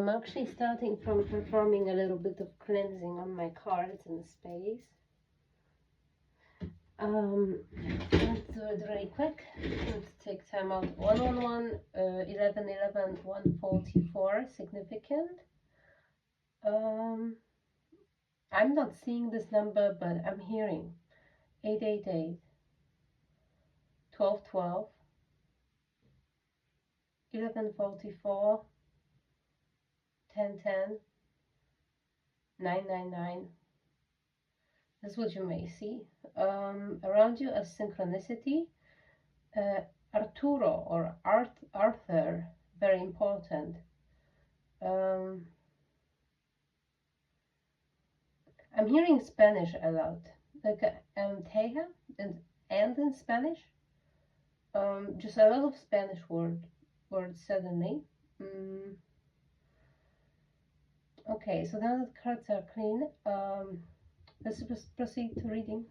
I'm actually starting from performing a little bit of cleansing on my cards and space. Let's do it really quick. Let's take time out. 111, 1111, 144, significant. I'm not seeing this number, but I'm hearing 888, 1212, 1144, 1010, 999. That's what you may see. Around you as synchronicity, Arturo or Arthur, very important. I'm hearing Spanish a lot, like Teja and in Spanish. Just a lot of Spanish words suddenly. Okay, so now that cards are clean, let's proceed to reading.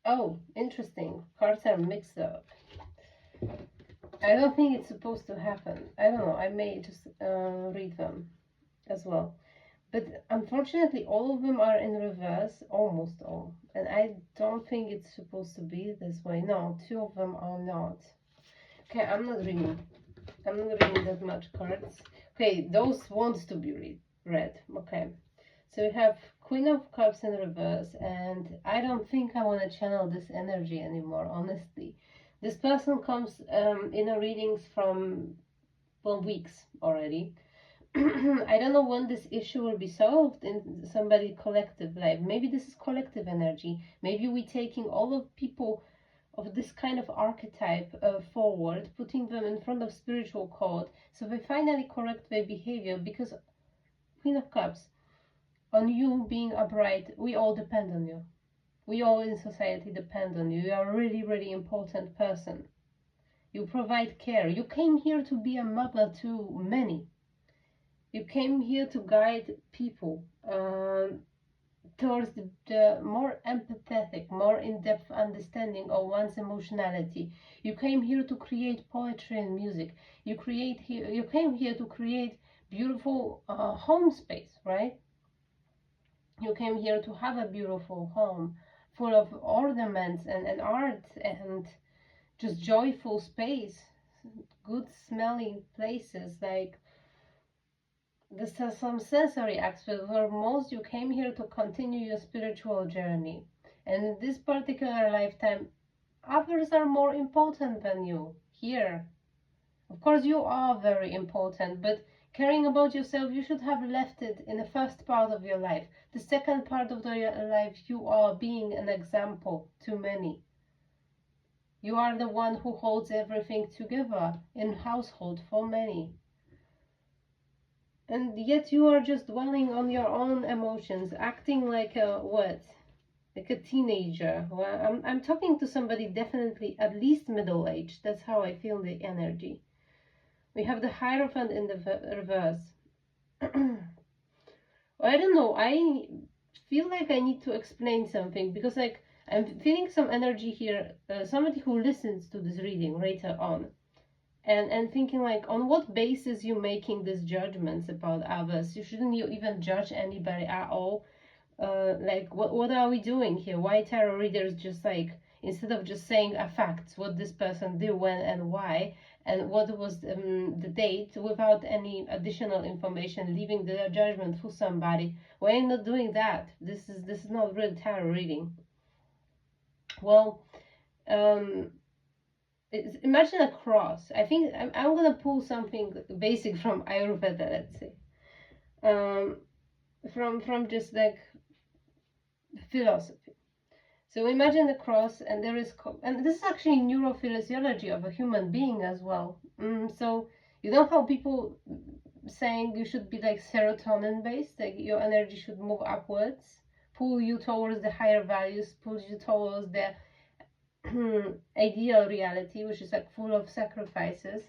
Oh, interesting. Cards are mixed up. I don't think it's supposed to happen. I don't know. I may just read them as well. But unfortunately, all of them are in reverse, almost all. And I don't think it's supposed to be this way. No, 2 of them are not. Okay, I'm not reading that much cards. Okay, those want to be read. Okay, so we have Queen of Cups in reverse, and I don't think I want to channel this energy anymore, honestly. This person comes in a readings from, well, weeks already. I don't know when this issue will be solved in somebody's collective life. Maybe this is collective energy. Maybe we're taking all of people of this kind of archetype forward, putting them in front of spiritual code, so they finally correct their behavior, because Queen of Cups, on you being upright, we all depend on you. We all in society depend on you. You are a really, really important person. You provide care. You came here to be a mother to many. You came here to guide people towards the more empathetic, more in-depth understanding of one's emotionality. You came here to create poetry and music. You came here to create beautiful home space, right? You came here to have a beautiful home full of ornaments and art and just joyful space, good smelling places, like this has some sensory aspect. For most, you came here to continue your spiritual journey. And in this particular lifetime, others are more important than you here. Of course, you are very important, but caring about yourself, you should have left it in the first part of your life. The second part of your life, you are being an example to many. You are the one who holds everything together in household for many. And yet you are just dwelling on your own emotions, acting like a what? Like a teenager. Well, I'm talking to somebody definitely at least middle-aged. That's how I feel the energy. We have the Hierophant in the reverse. I don't know. I feel like I need to explain something, because like I'm feeling some energy here. Somebody who listens to this reading later on. And thinking like, on what basis you making these judgments about others? You shouldn't even judge anybody at all. Like, what are we doing here? Why tarot readers just like, instead of just saying a facts, what this person did, when and why, and what was the date, without any additional information, leaving the judgment for somebody? Why are you not doing that? This is not real tarot reading. Well, imagine a cross. I think I'm gonna pull something basic from Ayurveda, let's say, from just like philosophy. So imagine a cross, and there is, and this is actually neurophysiology of a human being as well. So you know how people saying you should be like serotonin based, like your energy should move upwards, pull you towards the higher values, pull you towards the ideal reality, which is like full of sacrifices.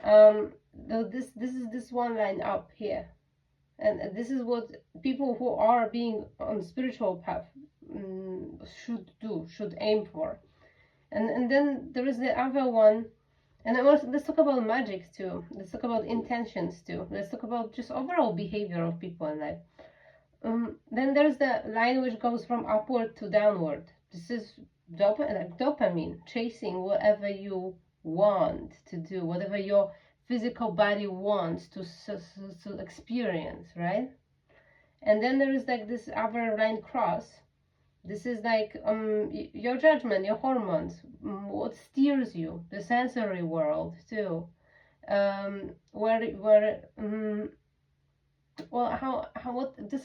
This is this one line up here, and this is what people who are being on spiritual path should do, should aim for. And then there is the other one, And let's talk about magic too. Let's talk about intentions too. Let's talk about just overall behavior of people in life. Then there's the line which goes from upward to downward. This is dopamine, chasing whatever you want to do, whatever your physical body wants to experience, right? And then there is like this other line cross. This is like your judgment, your hormones, what steers you, the sensory world too. This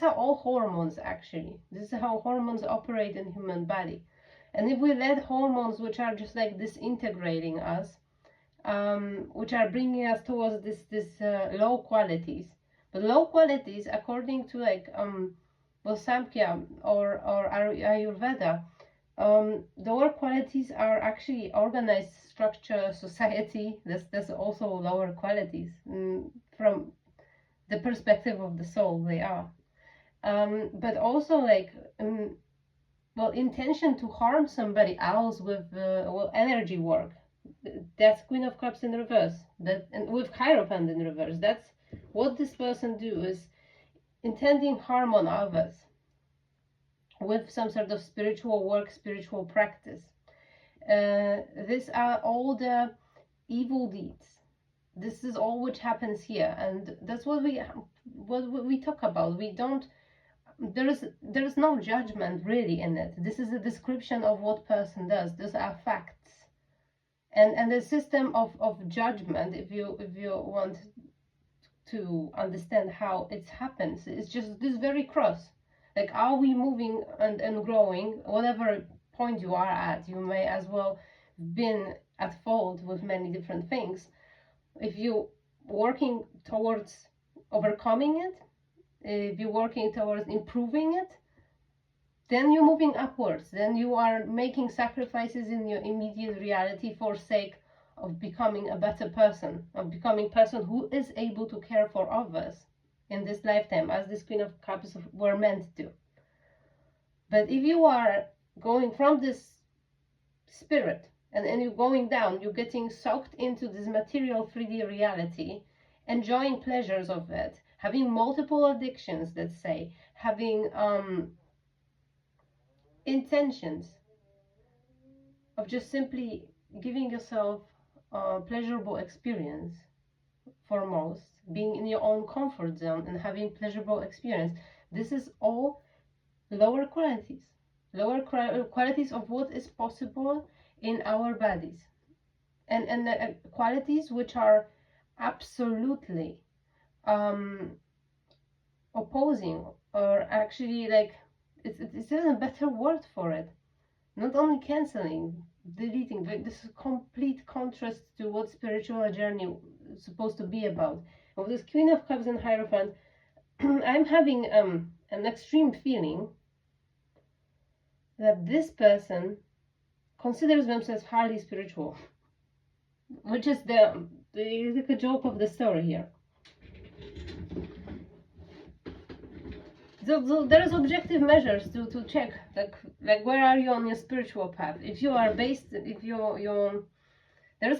are all hormones actually. This is how hormones operate in human body. And if we let hormones which are just like disintegrating us, which are bringing us towards this low qualities, but low qualities according to like Samkhya or Ayurveda, lower qualities are actually organized structure, society. That's also lower qualities from the perspective of the soul. They are, but also like intention to harm somebody else with energy work. That's Queen of Cups in reverse. And with Hierophant in reverse. That's what this person do is intending harm on others with some sort of spiritual work, spiritual practice. These are all the evil deeds. This is all which happens here, and that's what we talk about. We don't. There is no judgment really in it. This is a description of what person does. These are facts, and the system of judgment. If you want to understand how it happens, it's just this very cross. Like, are we moving and growing? Whatever point you are at, you may as well been at fault with many different things. If you're working towards overcoming it, if you're working towards improving it, then you're moving upwards. Then you are making sacrifices in your immediate reality for sake of becoming a better person, of becoming a person who is able to care for others in this lifetime, as this Queen of Cups were meant to. But if you are going from this spirit and you're going down, you're getting soaked into this material 3D reality, enjoying pleasures of it, having multiple addictions, let's say, having intentions of just simply giving yourself a pleasurable experience, foremost, being in your own comfort zone and having pleasurable experience. This is all lower qualities of what is possible in our bodies, and qualities which are absolutely opposing, or actually, like, it's a better word for it, not only canceling, deleting, but this is complete contrast to what spiritual journey is supposed to be about. With this Queen of Cups and Hierophant, I'm having an extreme feeling that this person considers themselves highly spiritual, which is the joke of the story here. So there is objective measures to check, like where are you on your spiritual path. If you are there's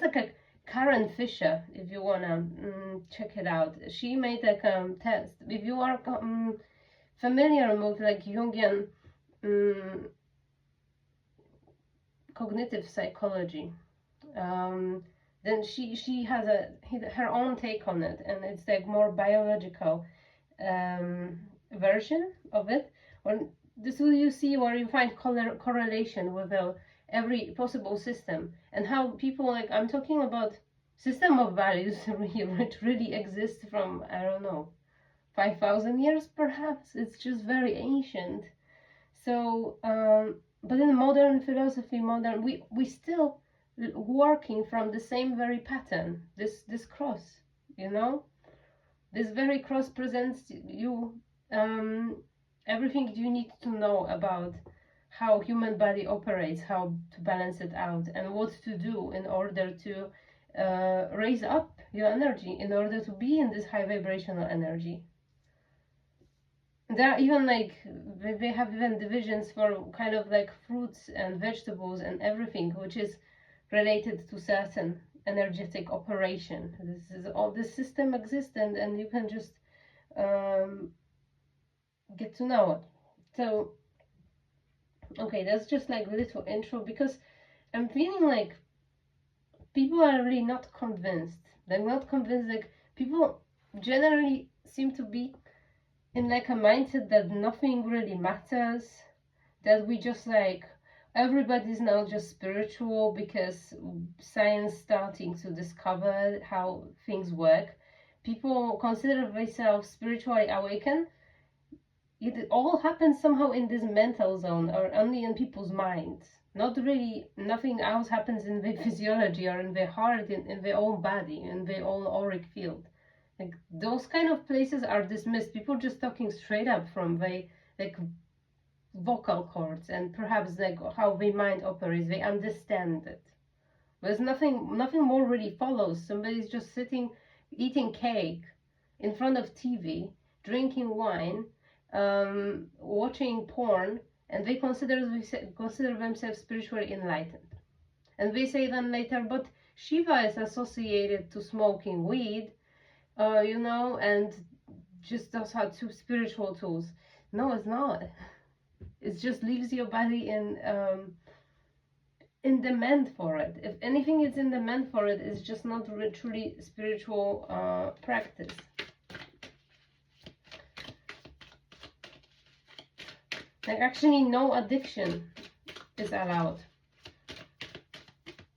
like a Karen Fisher, if you wanna check it out. She made like a test. If you are familiar with like Jungian cognitive psychology, then she has her own take on it, and it's like more biological version of it. When this will you see where you find correlation with every possible system, and how people, like, I'm talking about system of values which really exists from, I don't know, 5,000 years perhaps. It's just very ancient. So but in modern philosophy, we still working from the same very pattern, this cross, you know. This very cross presents you everything you need to know about how human body operates, how to balance it out, and what to do in order to raise up your energy, in order to be in this high vibrational energy. There are even like, they have even divisions for kind of like fruits and vegetables and everything which is related to certain energetic operation. This is all, this system exists, and you can just get to know it. So okay, that's just like a little intro, because I'm feeling like people are really not convinced. They're not convinced. Like, people generally seem to be in like a mindset that nothing really matters, that we just like, everybody's now just spiritual because science starting to discover how things work. People consider themselves spiritually awakened. It all happens somehow in this mental zone, or only in people's minds. Not really, nothing else happens in the physiology or in the heart, in their own body, in their own auric field. Like, those kind of places are dismissed. People just talking straight up from the like vocal cords, and perhaps like how the mind operates. They understand it. There's nothing more really follows. Somebody's just sitting, eating cake in front of TV, drinking wine, watching porn, and they consider themselves spiritually enlightened. And they say then later, but Shiva is associated to smoking weed, and just those are two spiritual tools. No, it's not. It just leaves your body in demand for it. If anything is in demand for it, it's just not truly spiritual practice. Like, actually, no addiction is allowed.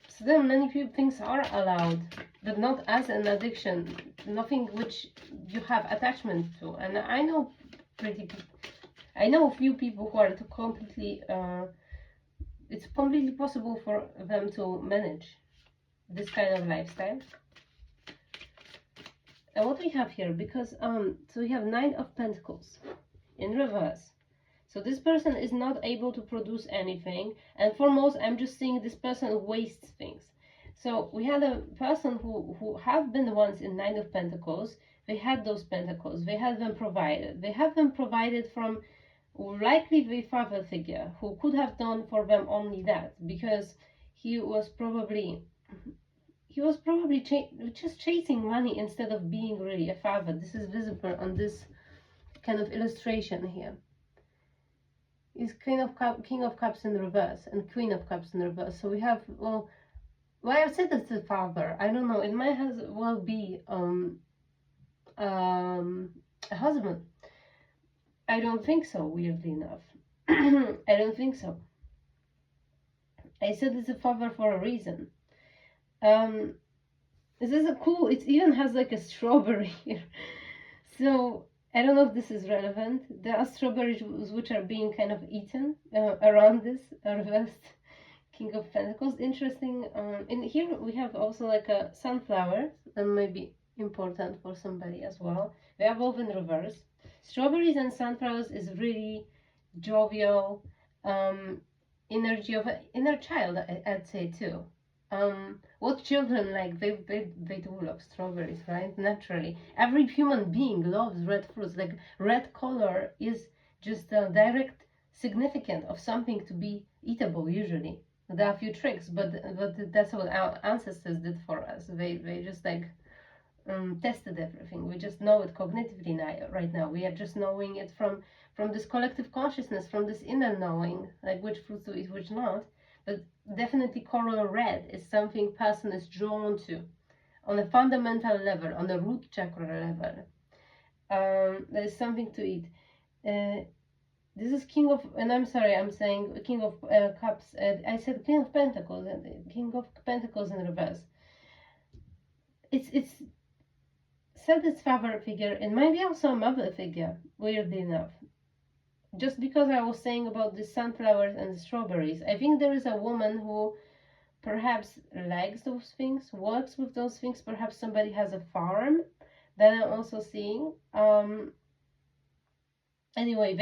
So then many things are allowed, but not as an addiction. Nothing which you have attachment to. And I know a few people who are completely. It's completely possible for them to manage this kind of lifestyle. And what we have here, because so we have 9 of Pentacles in reverse. So this person is not able to produce anything, and foremost, I'm just seeing this person wastes things. So we had a person who have been once in 9 of Pentacles. They had those pentacles. They had them provided. They have them provided from likely the father figure, who could have done for them only that, because he was probably just chasing money instead of being really a father. This is visible on this kind of illustration here. Is King of Cups in reverse and Queen of Cups in reverse. So we have, well, I've said it's a father. I don't know. It might as well be a husband. I don't think so, weirdly enough. I don't think so. I said it's a father for a reason. This is a cool, it even has like a strawberry here. So I don't know if this is relevant. There are strawberries which are being kind of eaten around this reversed King of Pentacles. Interesting. In here we have also like a sunflower, and maybe important for somebody as well. They are both in reverse. Strawberries and sunflowers is really jovial, energy of an inner child, I'd say too. What children like, they do love strawberries, right? Naturally, every human being loves red fruits. Like, red color is just a direct significant of something to be eatable. Usually there are a few tricks, but that's what our ancestors did for us. They just like tested everything. We just know it cognitively now. Right now we are just knowing it from this collective consciousness, from this inner knowing, like which fruits to eat, which not. But definitely coral red is something person is drawn to on a fundamental level, on the root chakra level. There is something to eat. This is King of, and I'm sorry, I'm saying King of Cups. I said King of Pentacles, and King of Pentacles in reverse. It's said it's father figure, and maybe also a mother figure, weirdly enough. Just because I was saying about the sunflowers and the strawberries, I think there is a woman who perhaps likes those things, works with those things. Perhaps somebody has a farm that I'm also seeing. Anyway,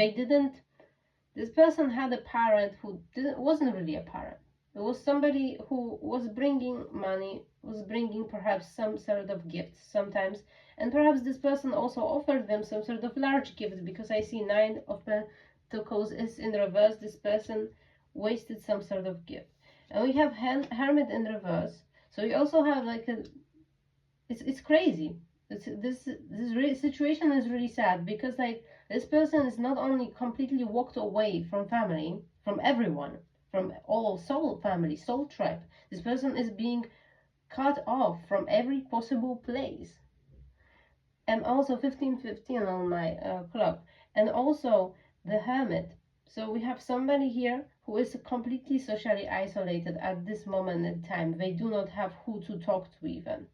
this person had a parent who wasn't really a parent. It was somebody who was bringing money, was bringing perhaps some sort of gifts sometimes, and perhaps this person also offered them some sort of large gift, because I see 9 of Pentacles is in reverse. This person wasted some sort of gift. And we have Hermit in reverse. So you also have like a, it's crazy. This situation is really sad, because like this person is not only completely walked away from family, from everyone, from all soul family, soul tribe. This person is being cut off from every possible place. And also 15:15 on my clock. And also the Hermit. So we have somebody here who is completely socially isolated at this moment in time. They do not have who to talk to even.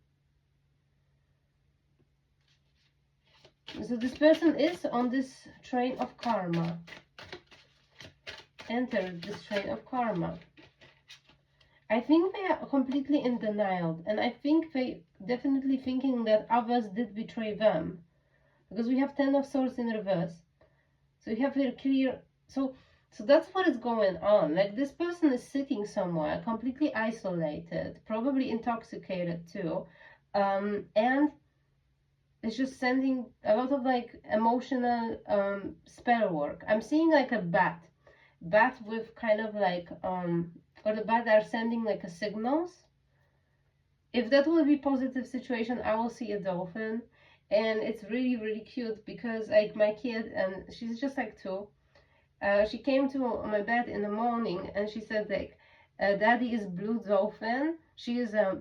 So this person is on this train of karma. Entered this train of karma. I think they are completely in denial, and I think they definitely thinking that others did betray them, because we have 10 of Swords in reverse. So you have here clear. So that's what is going on. Like this person is sitting somewhere, completely isolated, probably intoxicated too, and it's just sending a lot of like emotional spell work. I'm seeing like a bat with kind of like or the bat are sending like a signals. If that will be positive situation, I will see a dolphin, and it's really really cute, because like my kid, and she's just like 2, she came to my bed in the morning and she said like, daddy is blue dolphin, she is a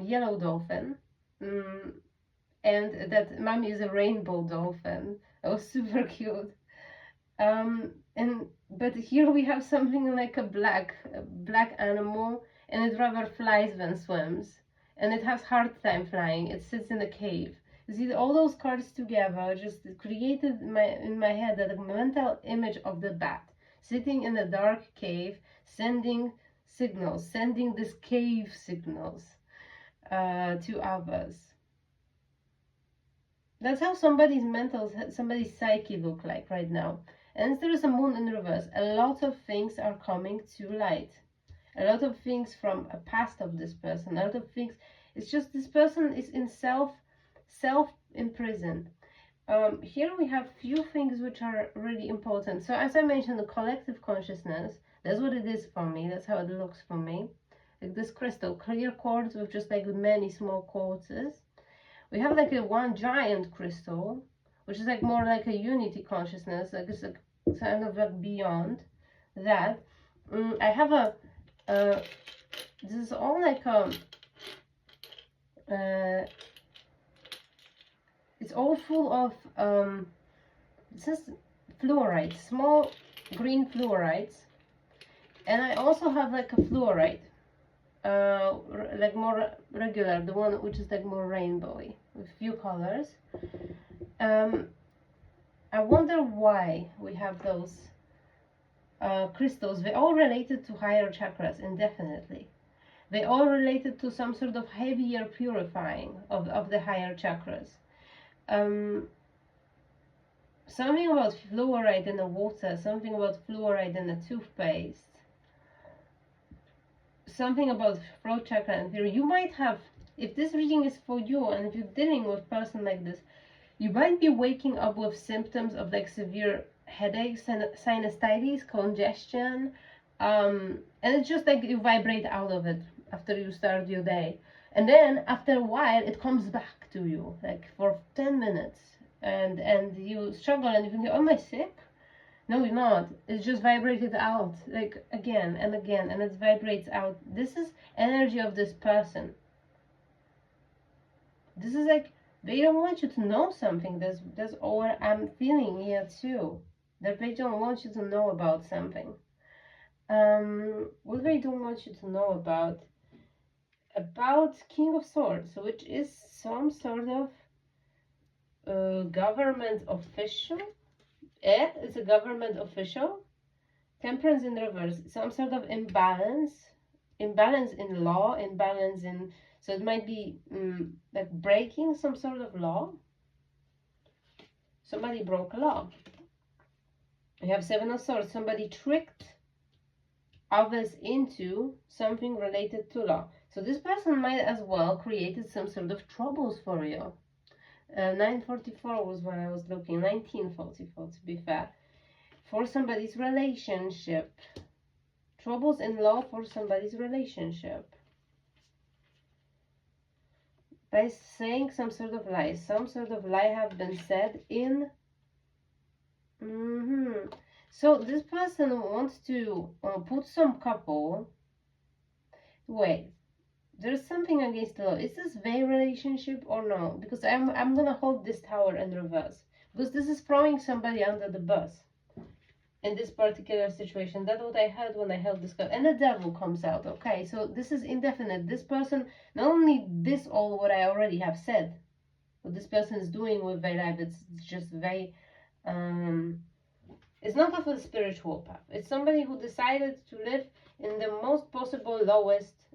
yellow dolphin, and that mommy is a rainbow dolphin. It was super cute. And but here we have something like a black animal, and it rather flies than swims, and it has hard time flying. It sits in a cave. You see, all those cards together just created in my head that mental image of the bat sitting in a dark cave, sending signals, sending this cave signals to others. That's how somebody's psyche look like right now. And there is a moon in reverse. A lot of things are coming to light. A lot of things from a past of this person. A lot of things. It's just this person is in self imprisoned. Here we have few things which are really important. So as I mentioned, the collective consciousness. That's what it is for me. That's how it looks for me. Like this crystal, clear quartz with just like many small quartzes. We have like a one giant crystal, which is like more like a unity consciousness, like it's like kind of like beyond that. I have a this is all like it's all full of this is fluorite, small green fluorites, and I also have like a fluorite, like more regular, the one which is like more rainbowy with few colors. I wonder why we have those crystals. They all related to higher chakras, indefinitely. They all related to some sort of heavier purifying of the higher chakras. Something about fluoride in the water, something about fluoride in the toothpaste, something about throat chakra and theory. You might have, if this reading is for you, and if you're dealing with a person like this, you might be waking up with symptoms of like severe headaches and sinusitis, congestion, and it's just like you vibrate out of it after you start your day, and then after a while it comes back to you like for 10 minutes, and you struggle, and you think, oh, am I sick? No, you're not. It's just vibrated out like again and again, and it vibrates out. This is energy of this person. This is like they don't want you to know something. That's all I'm feeling here too. That they don't want you to know about something. What they don't want you to know about King of Swords, which is some sort of government official. It's a government official. Temperance in reverse, some sort of imbalance in law, imbalance in, so it might be like breaking some sort of law. Somebody broke a law. We have 7 of Swords. Somebody tricked others into something related to law. So this person might as well created some sort of troubles for you. 944 was when I was looking. 1944 to be fair. For somebody's relationship. Troubles in law for somebody's relationship. by saying some sort of lie. Some sort of lie have been said in. So this person wants to put some couple. Wait, there's something against the law. Is this their relationship or no? Because I'm gonna hold this tower in reverse, because this is throwing somebody under the bus in this particular situation. That's what I heard when I held this card. And the devil comes out. Okay, so this is indefinite. This person, not only this, all what I already have said, what this person is doing with their life, it's just very, it's not of a spiritual path. It's somebody who decided to live in the most possible lowest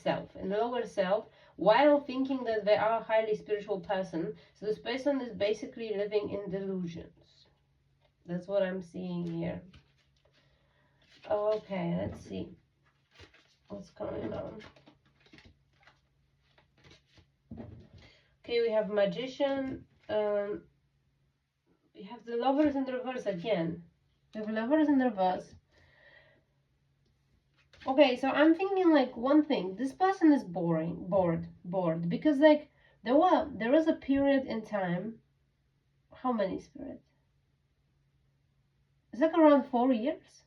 self, in the lower self, while thinking that they are a highly spiritual person. So this person is basically living in delusions. That's what I'm seeing here. Okay, let's see what's going on. Okay, we have Magician. We have the Lovers in reverse again. We have Lovers in reverse. Okay, so I'm thinking like one thing. This person is bored, because like there was a period in time. How many spirits? It's like around 4 years,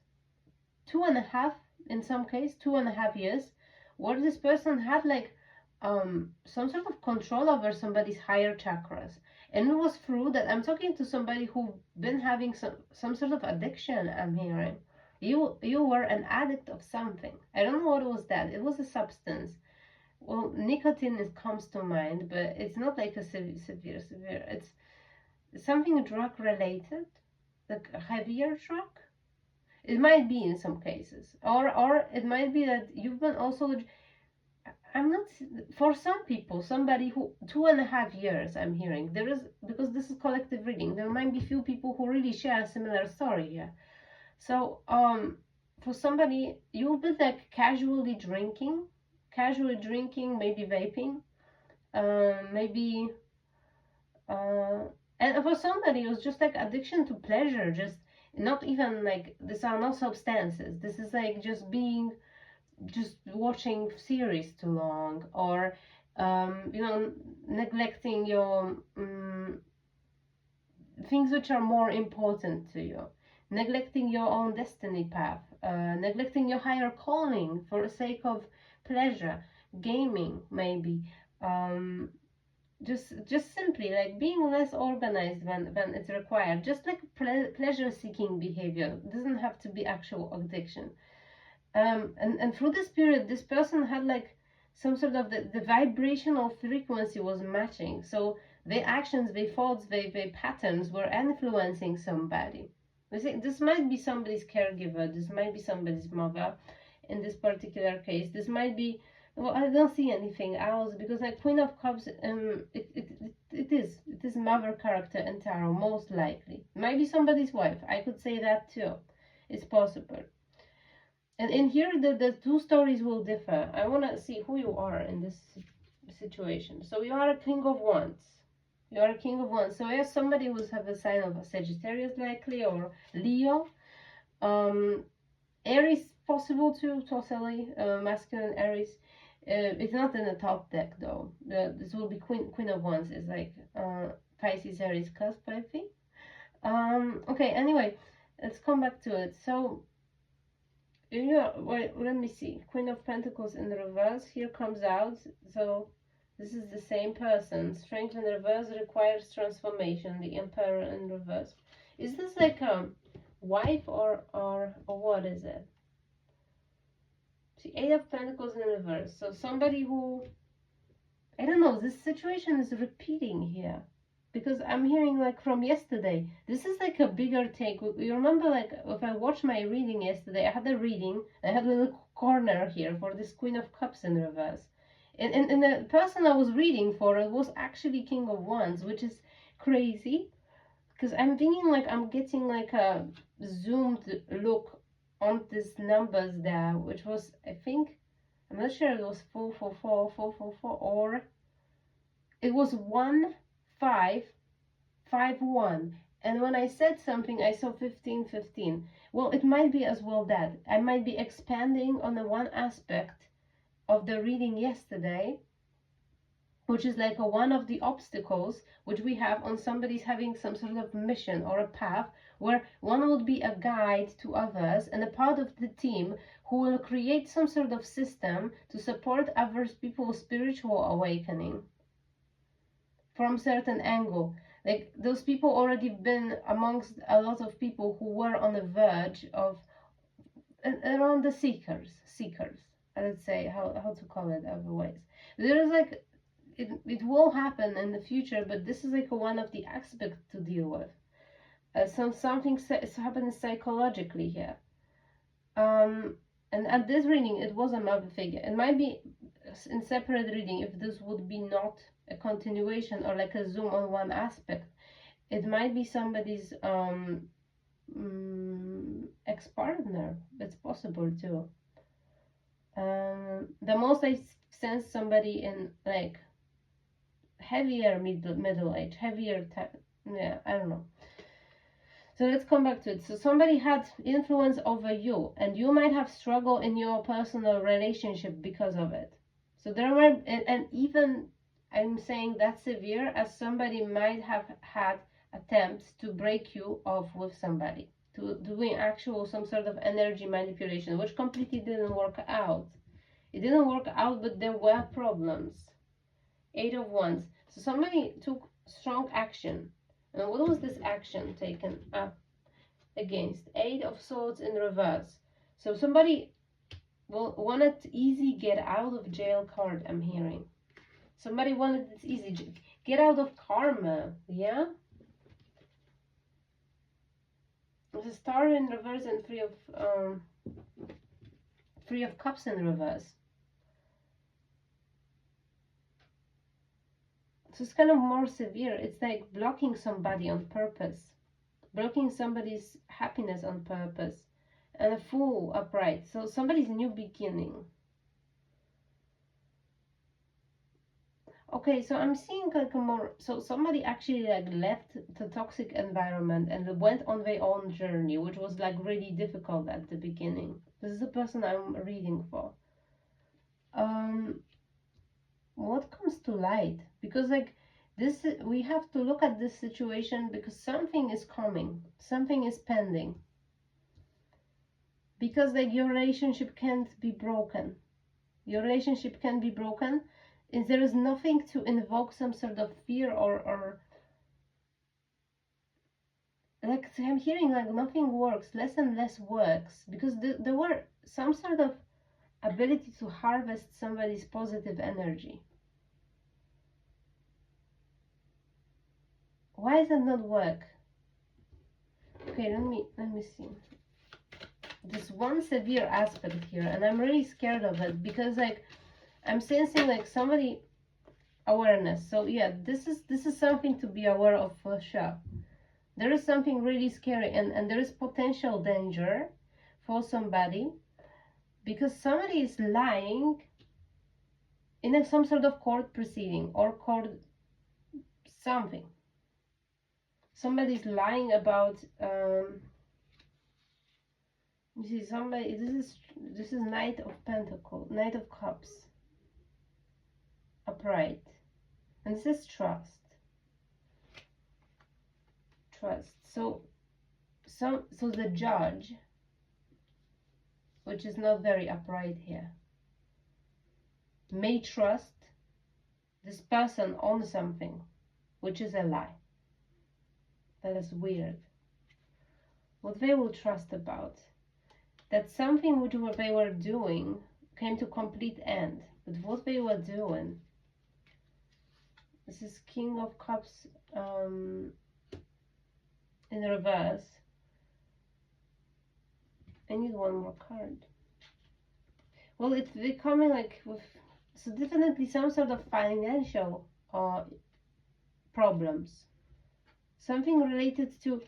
2.5 in some case, 2.5 years, where this person had like some sort of control over somebody's higher chakras. And it was through that. I'm talking to somebody who been having some sort of addiction. I'm hearing you were an addict of something. I don't know what was that. It was a substance. Well, nicotine comes to mind, but it's not like a severe. It's something drug related, like a heavier drug. It might be in some cases, or it might be that you've been also. I'm not, for some people, somebody who 2.5 years, I'm hearing there is, because this is collective reading, there might be few people who really share a similar story here. So for somebody, you'll be like casually drinking, maybe vaping, maybe and for somebody it was just like addiction to pleasure, just not even like, these are not substances, this is like just watching series too long, or neglecting your things which are more important to you, neglecting your own destiny path, neglecting your higher calling for the sake of pleasure, gaming maybe, just simply like being less organized when it's required, just like pleasure seeking behavior. It doesn't have to be actual addiction. And through this period, this person had like some sort of the vibrational frequency was matching. So their actions, their thoughts, their patterns were influencing somebody. This might be somebody's caregiver. This might be somebody's mother. In this particular case, this might be. Well, I don't see anything else, because like Queen of Cups, it is mother character in tarot, most likely. It might be somebody's wife. I could say that too. It's possible. And in here, the two stories will differ. I want to see who you are in this situation. So you are a King of Wands. You are a King of Wands. So you're somebody who's have a sign of a Sagittarius likely, or Leo. Aries possible too, totally. Masculine Aries. It's not in the top deck though. This will be Queen of Wands. Is like Pisces, Aries cusp, I think. Okay, anyway, let's come back to it. So yeah, wait, let me see. Queen of Pentacles in reverse here comes out. So this is the same person. Strength in reverse requires transformation. The Emperor in reverse. Is this like a wife or what is it? See, Eight of Pentacles in reverse. So somebody who, I don't know, this situation is repeating here. Because I'm hearing like from yesterday, this is like a bigger take. You remember, like if I watched my reading yesterday, I had a reading, I had a little corner here for this Queen of Cups in reverse. And the person I was reading for, it was actually King of Wands, which is crazy. Because I'm thinking like I'm getting like a zoomed look on these numbers there, which was, I think, I'm not sure it was 444, 444, or it was 1551, and when I said something I saw 1515. Well, it might be as well that I might be expanding on the one aspect of the reading yesterday, which is like one of the obstacles which we have on somebody's having some sort of mission or a path, where one would be a guide to others and a part of the team who will create some sort of system to support others people's spiritual awakening from certain angle. Like those people already been amongst a lot of people who were on the verge of around the seekers, let's say, how to call it otherwise. There is like it will happen in the future, but this is like one of the aspects to deal with. Something is happening psychologically here. And at this reading, it was a mother figure. It might be in separate reading if this would be not a continuation or like a zoom on one aspect. It might be somebody's ex-partner. It's possible too. The most I sense somebody in like heavier middle age, heavier time. Yeah, I don't know. So let's come back to it. So somebody had influence over you, and you might have struggled in your personal relationship because of it. So there were, and even I'm saying that severe, as somebody might have had attempts to break you off with somebody, to doing actual some sort of energy manipulation, which completely didn't work out. It didn't work out, but there were problems. 8 of Wands. So somebody took strong action. And what was this action taken up against? 8 of Swords in reverse. So somebody wanted easy get out of jail card, I'm hearing. Somebody wanted this easy get out of karma, yeah? There's a Star in reverse and Three of Cups in reverse. So it's kind of more severe. It's like blocking somebody on purpose. Blocking somebody's happiness on purpose. And a Fool upright. So somebody's new beginning. Okay, so I'm seeing like a more... So somebody actually like left the toxic environment and went on their own journey, which was like really difficult at the beginning. This is the person I'm reading for. What comes to light? Because like this, we have to look at this situation because something is coming, something is pending, because like your relationship can't be broken. Your relationship can be broken if there is nothing to invoke some sort of fear or like I'm hearing like nothing works, less and less works, because there were some sort of ability to harvest somebody's positive energy. Why does it not work? Okay, let me see. There's one severe aspect here, and I'm really scared of it because like I'm sensing like somebody awareness. So yeah, this is something to be aware of for sure. There is something really scary, and there is potential danger for somebody because somebody is lying in some sort of court proceeding or court something. Somebody's lying about you see somebody, this is Knight of Pentacles, Knight of Cups upright, and this is trust. So the judge, which is not very upright here, may trust this person on something which is a lie. That is weird. What they will trust about, that something which they were doing came to complete end, but what they were doing, this is King of Cups in reverse. I need one more card. Well, it's becoming like with, so definitely some sort of financial problems, something related to,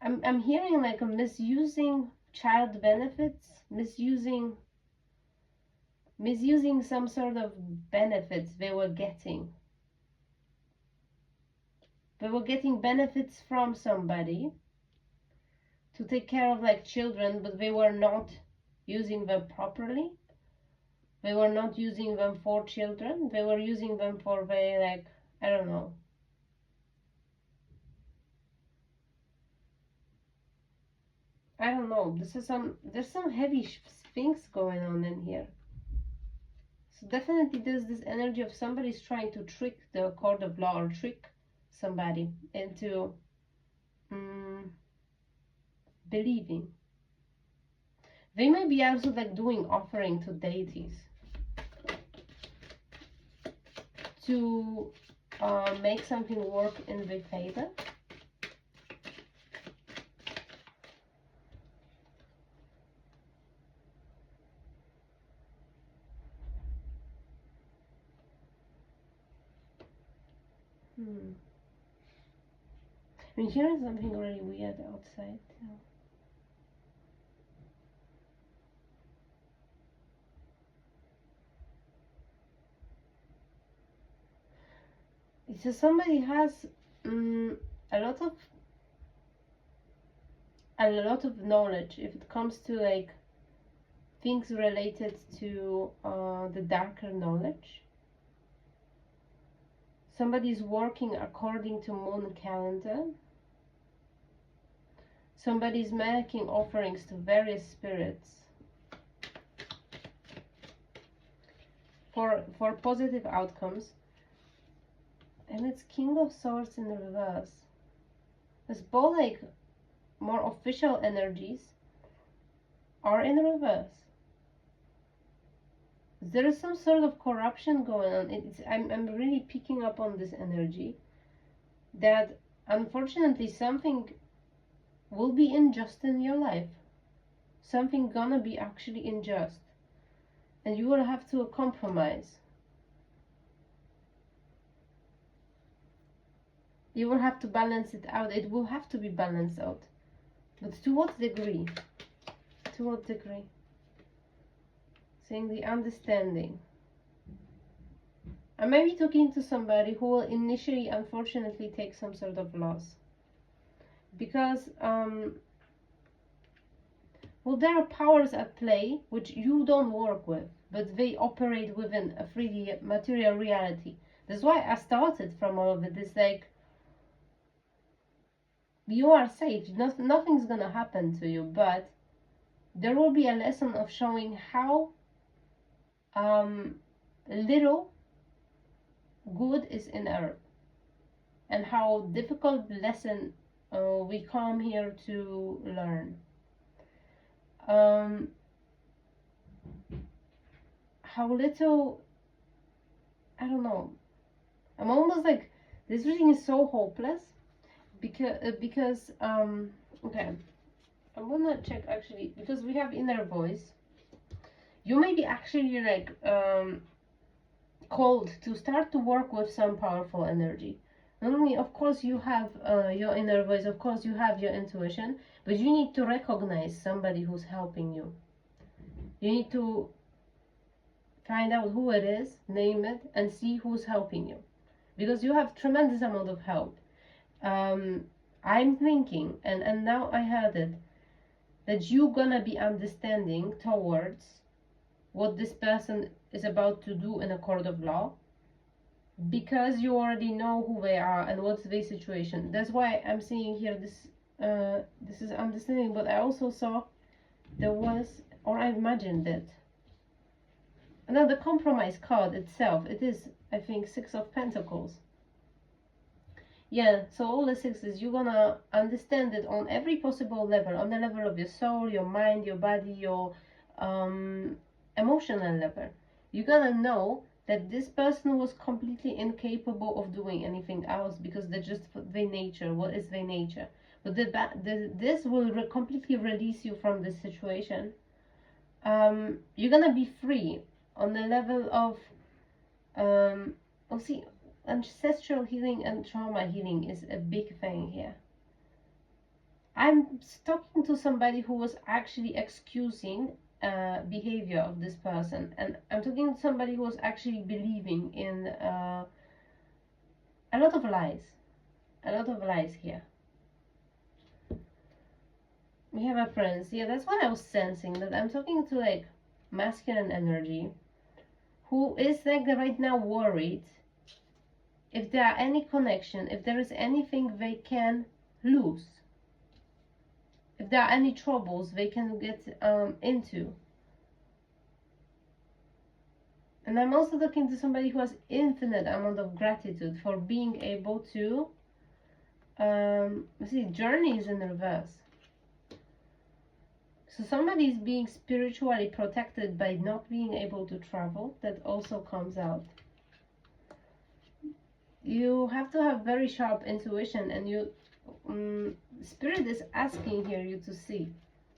I'm hearing like a misusing child benefits, misusing some sort of benefits they were getting. They were getting benefits from somebody to take care of like children, but they were not using them properly. They were not using them for children. They were using them for very, like, I don't know. I don't know. There's some heavy things going on in here. So definitely there's this energy of somebody's trying to trick the court of law or trick somebody into believing. They may be also like doing offering to deities to make something work in their favor. I mean, here is something really weird outside too. It's just somebody has a lot of knowledge if it comes to like things related to the darker knowledge. Somebody's working according to moon calendar. Somebody's making offerings to various spirits for positive outcomes. And it's King of Swords in the reverse. It's both like more official energies are in reverse. There is some sort of corruption going on. I'm really picking up on this energy that unfortunately something will be unjust in your life. Something gonna be actually unjust. And you will have to compromise. You will have to balance it out. It will have to be balanced out. But to what degree? To what degree? Saying the understanding. I may be talking to somebody who will initially, unfortunately, take some sort of loss. Because, well, there are powers at play which you don't work with, but they operate within a 3D material reality. That's why I started from all of it. It's like, you are safe. Nothing's gonna happen to you, but there will be a lesson of showing how little good is in earth, and how difficult lesson we come here to learn. How little, I don't know. I'm almost like, this reading is so hopeless because okay, I'm gonna check actually, because we have inner voice. You may be actually like called to start to work with some powerful energy. Not only, of course, you have your inner voice, of course, you have your intuition, but you need to recognize somebody who's helping you. You need to find out who it is, name it, and see who's helping you. Because you have tremendous amount of help. I'm thinking, and now I heard it, that you're gonna be understanding towards what this person is about to do in a court of law, because you already know who they are and what's their situation. That's why I'm seeing here this is understanding, but I also saw there was, or I imagined it. Now the compromise card itself, it is, I think, 6 of Pentacles. Yeah, so all the sixes, you're gonna understand it on every possible level, on the level of your soul, your mind, your body, your emotional level. You're gonna know that this person was completely incapable of doing anything else, because they're just their nature. What is their nature? But this will completely release you from this situation. You're gonna be free on the level of see, ancestral healing and trauma healing is a big thing here. I'm talking to somebody who was actually excusing behavior of this person, and I'm talking to somebody who was actually believing in a lot of lies here. We have a prince. Yeah, that's what I was sensing, that I'm talking to like masculine energy, who is like right now worried if there are any connection, if there is anything they can lose, if there are any troubles they can get into. And I'm also talking to somebody who has infinite amount of gratitude for being able to see, journey is in reverse. So somebody is being spiritually protected by not being able to travel. That also comes out. You have to have very sharp intuition, and you Spirit is asking here you to see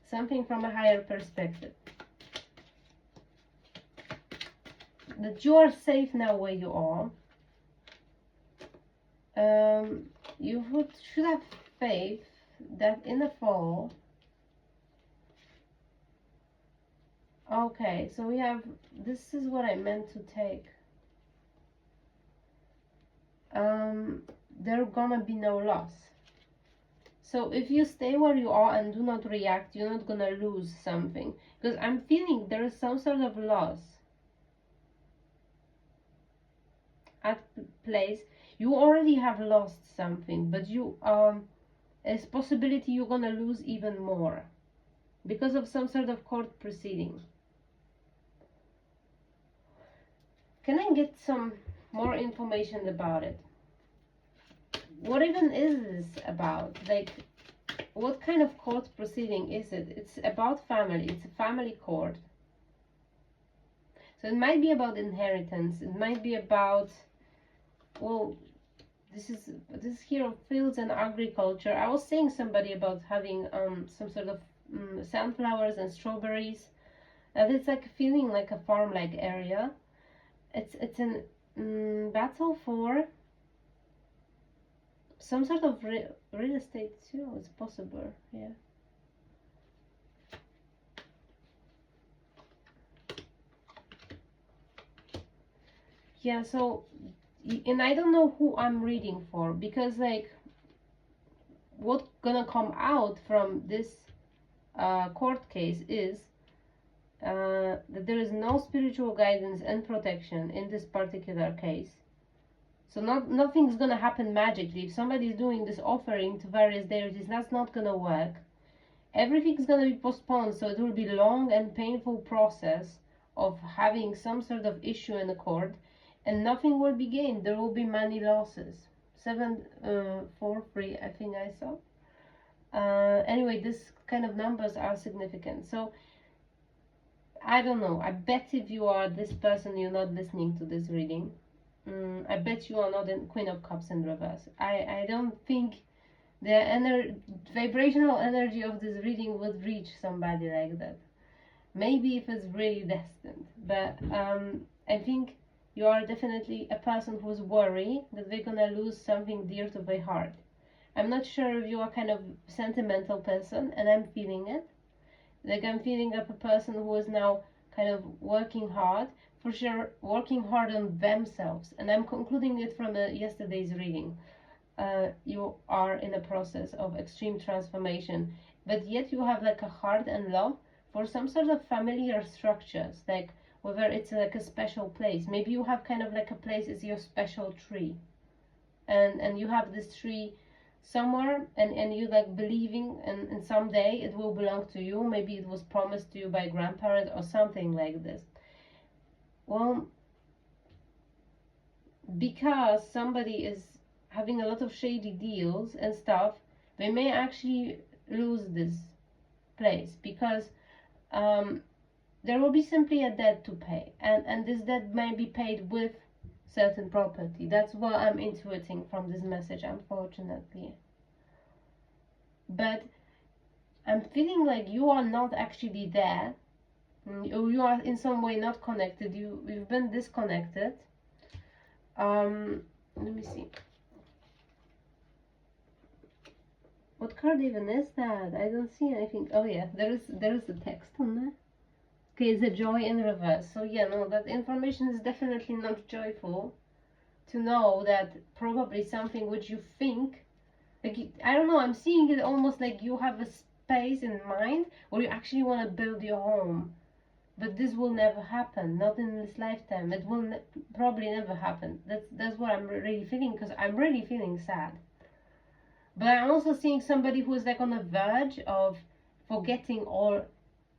something from a higher perspective. That you are safe now where you are. You should have faith that in the fall. Okay, so we have, this is what I meant to take. There gonna be no loss. So if you stay where you are and do not react, you're not gonna lose something. Because I'm feeling there is some sort of loss at place. You already have lost something, but you there's possibility you're gonna lose even more because of some sort of court proceeding. Can I get some more information about it? What even is this about? Like, what kind of court proceeding is it? It's about family. It's a family court. So it might be about inheritance. It might be about, well, this is here of fields and agriculture. I was saying somebody about having some sort of sunflowers and strawberries. It's like feeling like a farm-like area. It's an battle for some sort of real estate too. It's possible, yeah. Yeah, so, and I don't know who I'm reading for, because like what's gonna come out from this court case is that there is no spiritual guidance and protection in this particular case. So nothing's gonna happen magically. If somebody's doing this offering to various deities, that's not gonna work. Everything's gonna be postponed, so it will be long and painful process of having some sort of issue in the court, and nothing will be gained. There will be money losses. 7, 4, 3, I think I saw. Anyway, this kind of numbers are significant. So I don't know. I bet if you are this person, you're not listening to this reading. I bet you are not in Queen of Cups in reverse. I don't think the vibrational energy of this reading would reach somebody like that. Maybe if it's really destined. But I think you are definitely a person who's worried that they're gonna lose something dear to their heart. I'm not sure if you are kind of sentimental person, and I'm feeling it. Like I'm feeling of a person who is now kind of working hard, for sure working hard on themselves. And I'm concluding it from yesterday's reading. You are in a process of extreme transformation, but yet you have like a heart and love for some sort of familiar structures, like whether it's like a special place. Maybe you have kind of like a place is your special tree, and you have this tree somewhere, and you like believing and someday it will belong to you. Maybe it was promised to you by grandparents or something like this. Well, because somebody is having a lot of shady deals and stuff, they may actually lose this place, because there will be simply a debt to pay, and this debt may be paid with certain property. That's what I'm intuiting from this message, unfortunately. But I'm feeling like you are not actually there. You are in some way not connected. You've been disconnected. Let me see. What card even is that? I don't see anything. Oh yeah, there is a text on there. Okay, it's a joy in reverse. So yeah, no, that information is definitely not joyful. To know that probably something which you think, like, I don't know, I'm seeing it almost like you have a space in mind where you actually want to build your home. but this will never happen, not in this lifetime. It will probably never happen. That's what I'm really feeling, because I'm really feeling sad. But I'm also seeing somebody who is like on the verge of forgetting all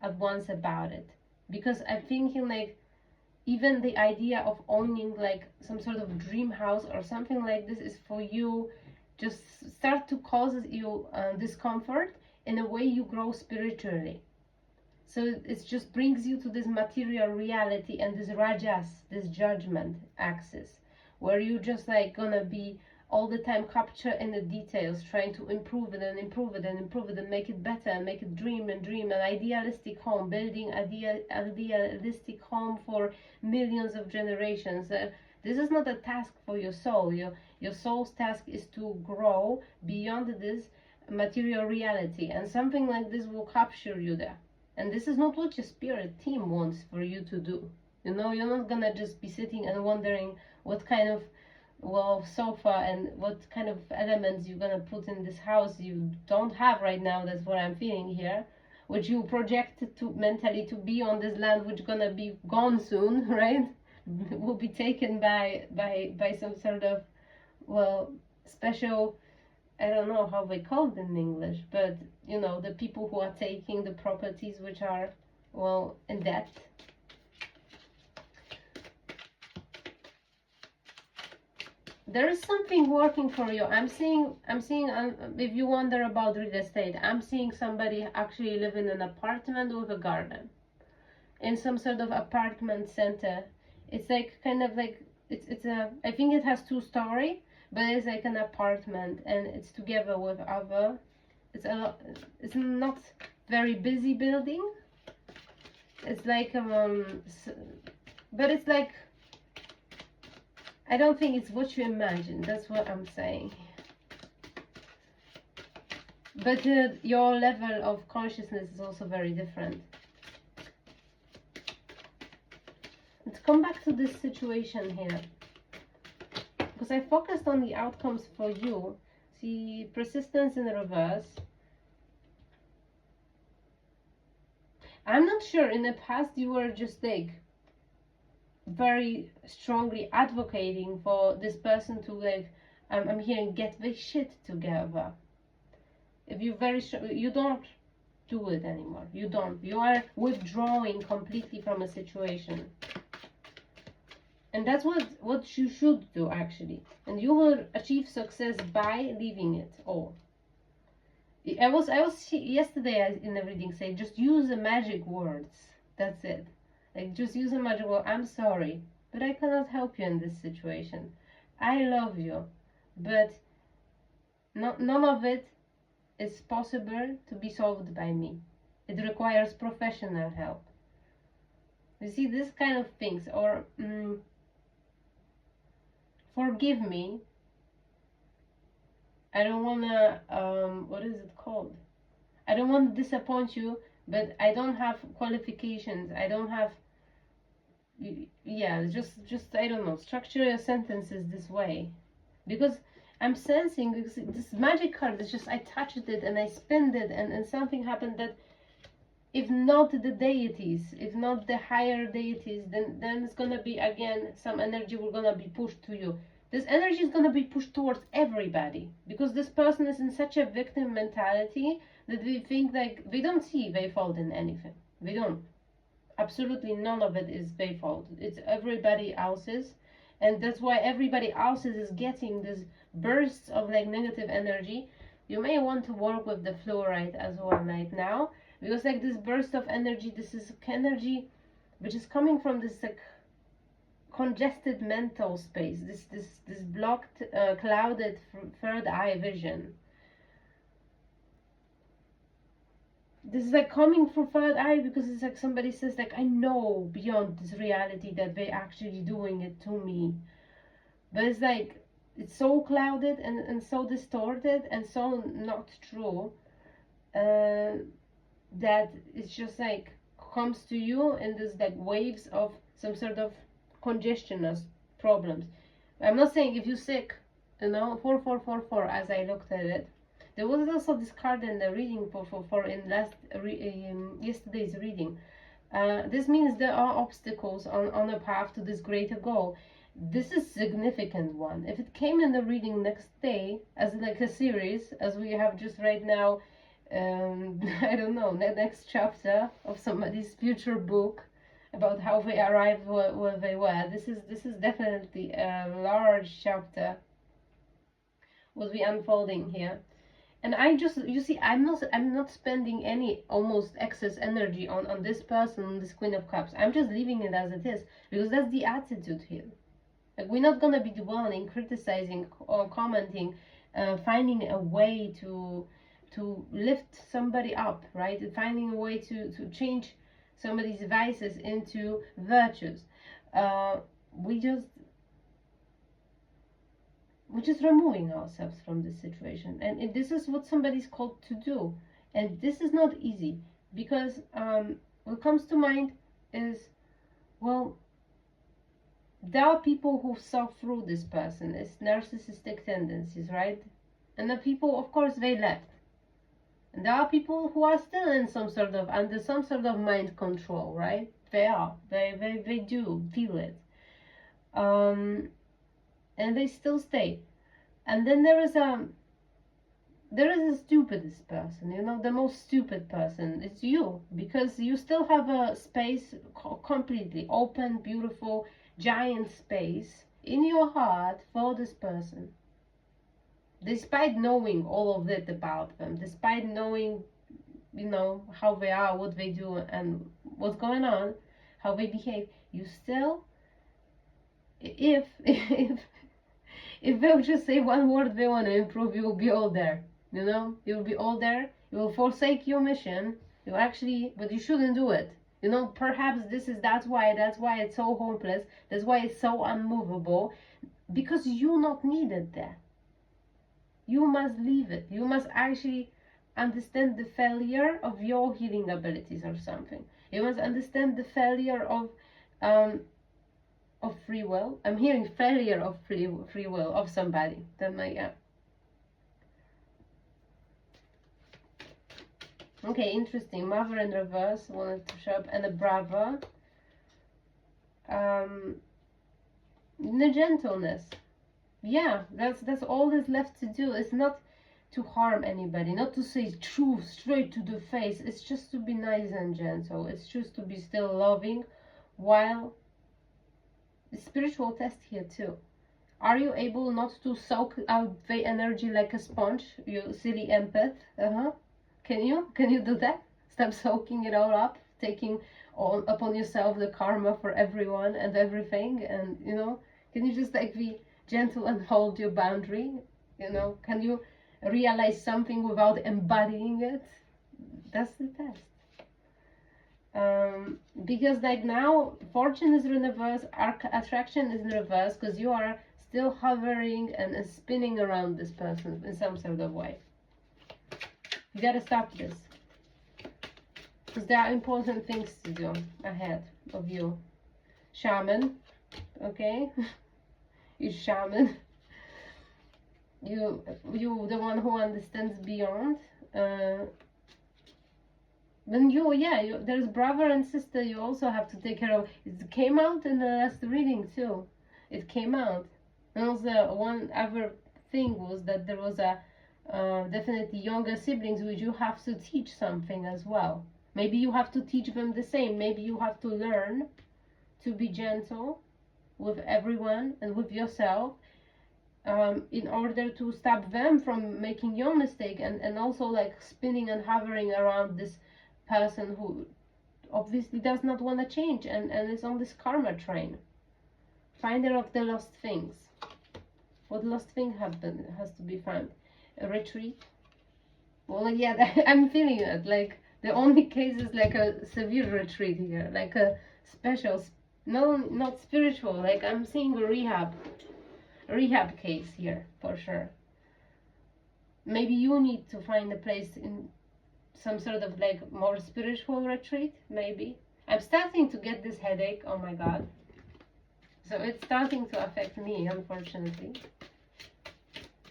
at once about it, because I'm thinking like even the idea of owning like some sort of dream house or something like this is for you just start to cause you discomfort in a way you grow spiritually. So it just brings you to this material reality and this rajas, this judgment axis, where you just like gonna be all the time capture in the details, trying to improve it and improve it and improve it and make it better and make it dream and dream, an idealistic home, building idealistic home for millions of generations. This is not a task for your soul. Your soul's task is to grow beyond this material reality, and something like this will capture you there. And this is not what your spirit team wants for you to do. You know, you're not gonna just be sitting and wondering what kind of, well, sofa and what kind of elements you're gonna put in this house you don't have right now. That's what I'm feeling here, which you projected to mentally to be on this land, which gonna be gone soon, right? Will be taken by some sort of, well, special, I don't know how they call it in English, but you know, the people who are taking the properties which are, well, in debt. There is something working for you. I'm seeing if you wonder about real estate, I'm seeing somebody actually live in an apartment with a garden in some sort of apartment center. It's like kind of like it's a, I think it has 2-story, but it's like an apartment and it's together with other, it's not very busy building. It's like but it's like, I don't think it's what you imagine. That's what I'm saying. But your level of consciousness is also very different. Let's come back to this situation here, because I focused on the outcomes for you. See, persistence in reverse. I'm not sure, in the past you were just like very strongly advocating for this person to like, I'm here and get this shit together. If you're very sure, you don't do it anymore. You don't. You are withdrawing completely from a situation. And that's what you should do, actually. And you will achieve success by leaving it all. I was yesterday in the reading saying, just use the magic words. That's it. Like, just use a magic word. I'm sorry, but I cannot help you in this situation. I love you, but none of it is possible to be solved by me. It requires professional help. You see, this kind of things, or forgive me. I don't wanna, what is it called? I don't want to disappoint you, but I don't have qualifications. I don't have, yeah, just I don't know, structure your sentences this way. Because I'm sensing this magic card is just, I touched it and I spinned it and something happened that, if not the deities, if not the higher deities, then it's gonna be again some energy will gonna be pushed to you. This energy is gonna be pushed towards everybody, because this person is in such a victim mentality that they think like they don't see their fault in anything. They don't. Absolutely none of it is their fault. It's everybody else's, and that's why everybody else's is getting this bursts of like negative energy. You may want to work with the fluoride as well right now, because like this burst of energy, this is energy which is coming from this like congested mental space, this blocked, clouded third eye vision. This is like coming from third eye, because it's like somebody says like, I know beyond this reality that they're actually doing it to me, but it's like it's so clouded and so distorted and so not true, that it's just like comes to you in this like waves of some sort of congestion or problems. I'm not saying if you're sick, you know, 4444 as I looked at it. There was also this card in the reading for in yesterday's reading. This means there are obstacles on a path to this greater goal. This is significant one. If it came in the reading next day as like a series, as we have just right now, I don't know, the next chapter of somebody's future book about how they arrived where they were. This is definitely a large chapter will be unfolding here. And I just, you see, I'm not spending any almost excess energy on this person, this Queen of Cups. I'm just leaving it as it is, because that's the attitude here. Like, we're not gonna be dwelling, criticizing or commenting, finding a way to lift somebody up, right? Finding a way to change somebody's vices into virtues. We're just removing ourselves from this situation, and this is what somebody's called to do, and this is not easy, because what comes to mind is, well, there are people who saw through this person, it's narcissistic tendencies, right? And the people, of course, they left, and there are people who are still in some sort of, under some sort of mind control, right? They do feel it, and they still stay. And then there is the stupidest person, you know, the most stupid person. It's you, because you still have a space, completely open, beautiful, giant space in your heart for this person. Despite knowing all of that about them, despite knowing, you know, how they are, what they do, and what's going on, how they behave, you still, if they'll just say one word they want to improve, you will be all there. You know, you will be all there. You will forsake your mission. You actually, but you shouldn't do it. You know, perhaps that's why it's so hopeless. That's why it's so unmovable, because you're not needed there. You must leave it. You must actually understand the failure of your healing abilities or something. You must understand the failure of free will. I'm hearing failure of free will of somebody. Then yeah. Okay, interesting. Mother in reverse wanted to show up, and a Brava. The gentleness. Yeah, that's all that's left to do. It's not to harm anybody, not to say truth straight to the face. It's just to be nice and gentle. It's just to be still loving, while the spiritual test here too. Are you able not to soak out the energy like a sponge, you silly empath? Can you do that? Stop soaking it all up, taking all upon yourself the karma for everyone and everything, and you know, can you just like be gentle and hold your boundary? You know, can you realize something without embodying it? That's the test. Because like now, fortune is in reverse, attraction is in reverse, because you are still hovering and spinning around this person in some sort of way. You gotta stop this, because there are important things to do ahead of you. Shaman, okay? You shaman. You the one who understands beyond. Then there's brother and sister you also have to take care of. It came out in the last reading too. It came out. And also one other thing was that there was a definitely younger siblings which you have to teach something as well. Maybe you have to teach them the same. Maybe you have to learn to be gentle with everyone and with yourself, in order to stop them from making your mistake, and also like spinning and hovering around this person who obviously does not want to change and is on this karma train. Finder of the lost things. What lost thing has to be found? A retreat? Well, yeah, I'm feeling it. Like, the only case is like a severe retreat here. Like a special, no, not spiritual. Like, I'm seeing a rehab case here, for sure. Maybe you need to find a place in some sort of like more spiritual retreat, maybe. I'm starting to get this headache, oh my god. So it's starting to affect me, unfortunately.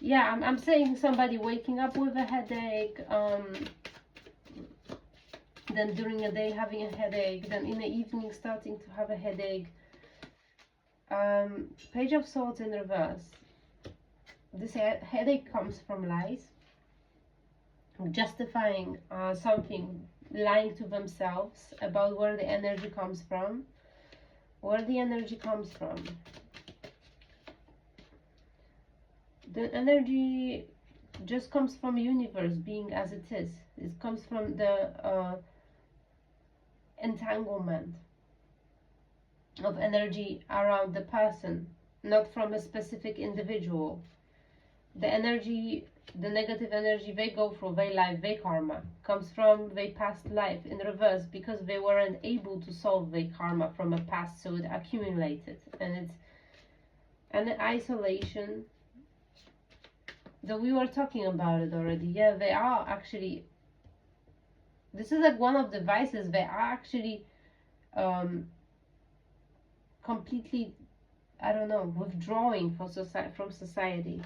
Yeah, I'm saying somebody waking up with a headache, then during the day having a headache, then in the evening starting to have a headache. Page of Swords in reverse. This headache comes from lies, justifying something, lying to themselves about where the energy comes from. Where the energy comes from. The energy just comes from universe being as it is. It comes from the entanglement of energy around the person, not from a specific individual. The energy, the negative energy they go through, their life, their karma, comes from their past life in reverse, because they weren't able to solve their karma from a past, so it accumulated. And it's an isolation. Though we were talking about it already, yeah, they are actually, this is like one of the vices, they are actually completely, I don't know, withdrawing from society.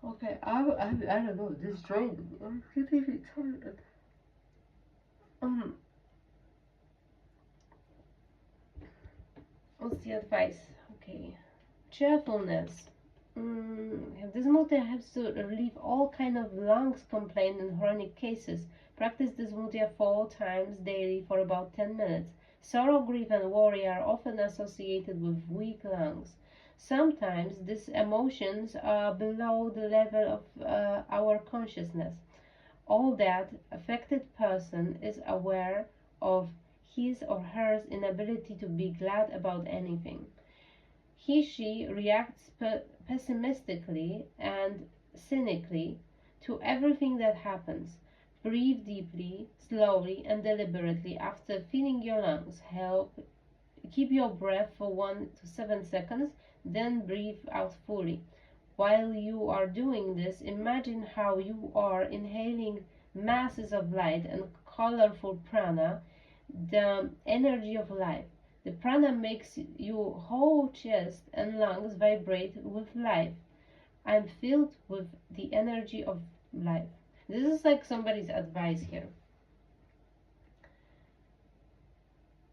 Okay, I don't know, this drained me. I'm really tired. What's the advice? Okay. Cheerfulness. This mudra helps to relieve all kind of lungs complaint in chronic cases. Practice this mudra 4 times daily for about 10 minutes. Sorrow, grief, and worry are often associated with weak lungs. Sometimes these emotions are below the level of our consciousness. All that affected person is aware of his or her inability to be glad about anything. She reacts pessimistically and cynically to everything that happens. Breathe deeply, slowly, and deliberately after filling your lungs. Keep your breath for 1 to 7 seconds, then breathe out fully. While you are doing this, imagine how you are inhaling masses of light and colorful prana, the energy of life. The prana makes your whole chest and lungs vibrate with life. I'm filled with the energy of life. This is like somebody's advice here.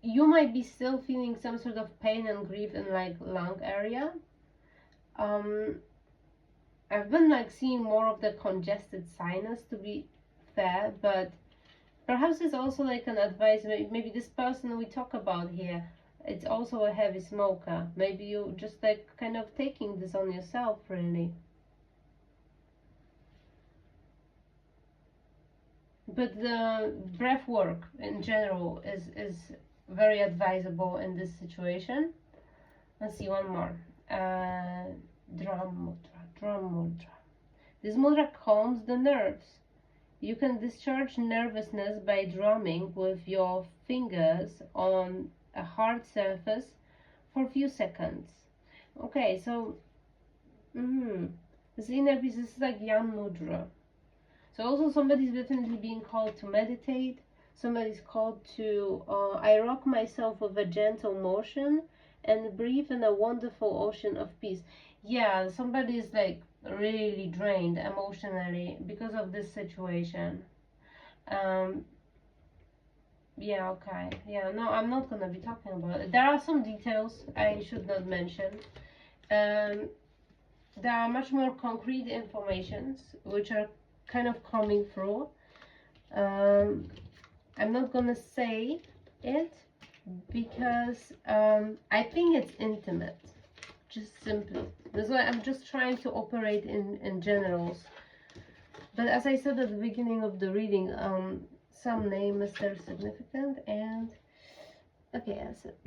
You might be still feeling some sort of pain and grief in like lung area. I've been like seeing more of the congested sinus, to be fair, but perhaps it's also like an advice. Maybe this person we talk about here, it's also a heavy smoker. Maybe you just like kind of taking this on yourself, really. But the breath work in general is very advisable in this situation. Let's see one more. Drum mudra. This mudra calms the nerves. You can discharge nervousness by drumming with your fingers on a hard surface for a few seconds. Okay, so this inner peace is like Yan Mudra. So also somebody's definitely being called to meditate. Somebody's called to, I rock myself with a gentle motion and breathe in a wonderful ocean of peace. Yeah, somebody's like really drained emotionally because of this situation. Yeah, okay. Yeah, no, I'm not gonna be talking about it. There are some details I should not mention. There are much more concrete informations which are kind of coming through. I'm not gonna say it because I think it's intimate, just simply. That's why I'm just trying to operate in generals. But as I said at the beginning of the reading, some name is there significant, and okay, that's it.